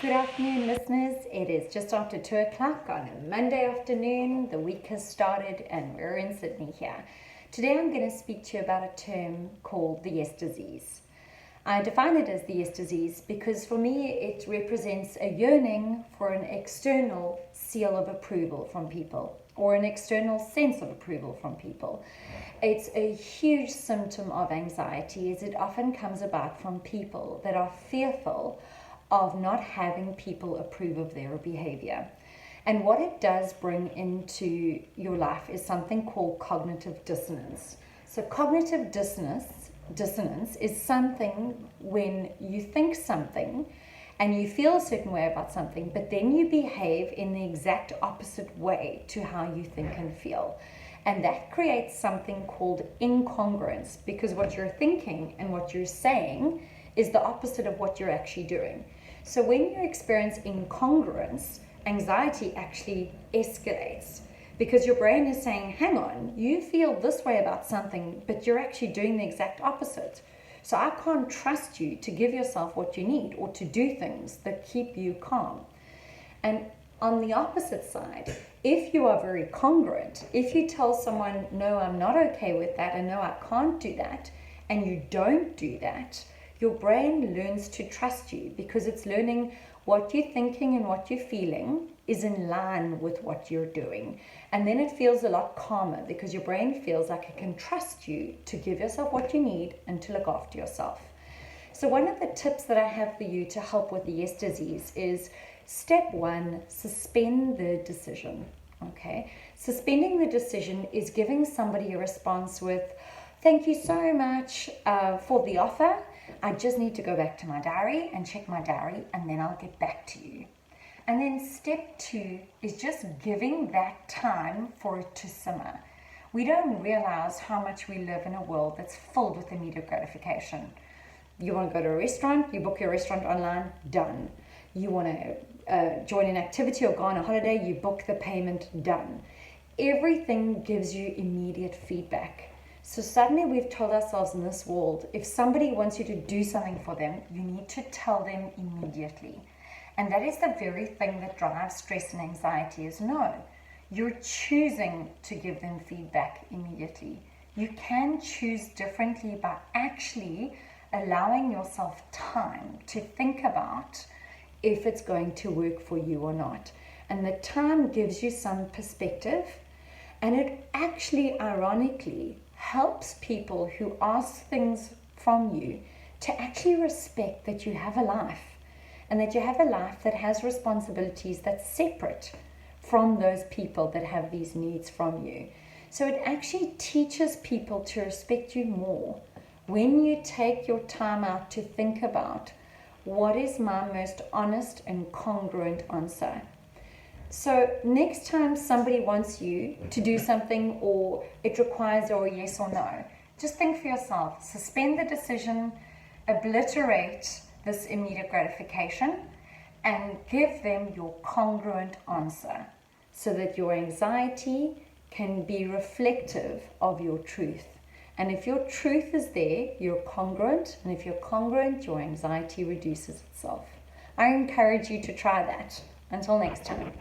Good afternoon, listeners. It is just after 2 o'clock on a Monday afternoon. The week has started and we're in Sydney here. Today I'm going to speak to you about a term called the yes disease. I define it as the yes disease because for me it represents a yearning for an external seal of approval from people or an external sense of approval from people. It's a huge symptom of anxiety as it often comes about from people that are fearful of not having people approve of their behavior. And what it does bring into your life is something called cognitive dissonance. So cognitive dissonance is something when you think something and you feel a certain way about something, but then you behave in the exact opposite way to how you think and feel. And that creates something called incongruence, because what you're thinking and what you're saying is the opposite of what you're actually doing. So when you experience incongruence, anxiety actually escalates because your brain is saying, hang on, you feel this way about something, but you're actually doing the exact opposite. So I can't trust you to give yourself what you need or to do things that keep you calm. And on the opposite side, if you are very congruent, if you tell someone, no, I'm not okay with that, and no, I can't do that, and you don't do that, your brain learns to trust you because it's learning what you're thinking and what you're feeling is in line with what you're doing. And then it feels a lot calmer because your brain feels like it can trust you to give yourself what you need and to look after yourself. So one of the tips that I have for you to help with the yes disease is step 1, suspend the decision. Okay, suspending the decision is giving somebody a response with, thank you so much for the offer. I just need to go back to my diary and check my diary and then I'll get back to you. And then step 2 is just giving that time for it to simmer. We don't realize how much we live in a world that's filled with immediate gratification. You want to go to a restaurant, you book your restaurant online, done. You want to join an activity or go on a holiday, you book the payment, done. Everything gives you immediate feedback. So suddenly we've told ourselves in this world, if somebody wants you to do something for them, you need to tell them immediately. And that is the very thing that drives stress and anxiety is no, you're choosing to give them feedback immediately. You can choose differently by actually allowing yourself time to think about if it's going to work for you or not. And the time gives you some perspective, and it actually, ironically, helps people who ask things from you to actually respect that you have a life and that you have a life that has responsibilities that's separate from those people that have these needs from you. So it actually teaches people to respect you more when you take your time out to think about what is my most honest and congruent answer. So next time somebody wants you to do something or it requires a yes or no, just think for yourself, suspend the decision, obliterate this immediate gratification, and give them your congruent answer so that your anxiety can be reflective of your truth. And if your truth is there, you're congruent, and if you're congruent, your anxiety reduces itself. I encourage you to try that. Until next time.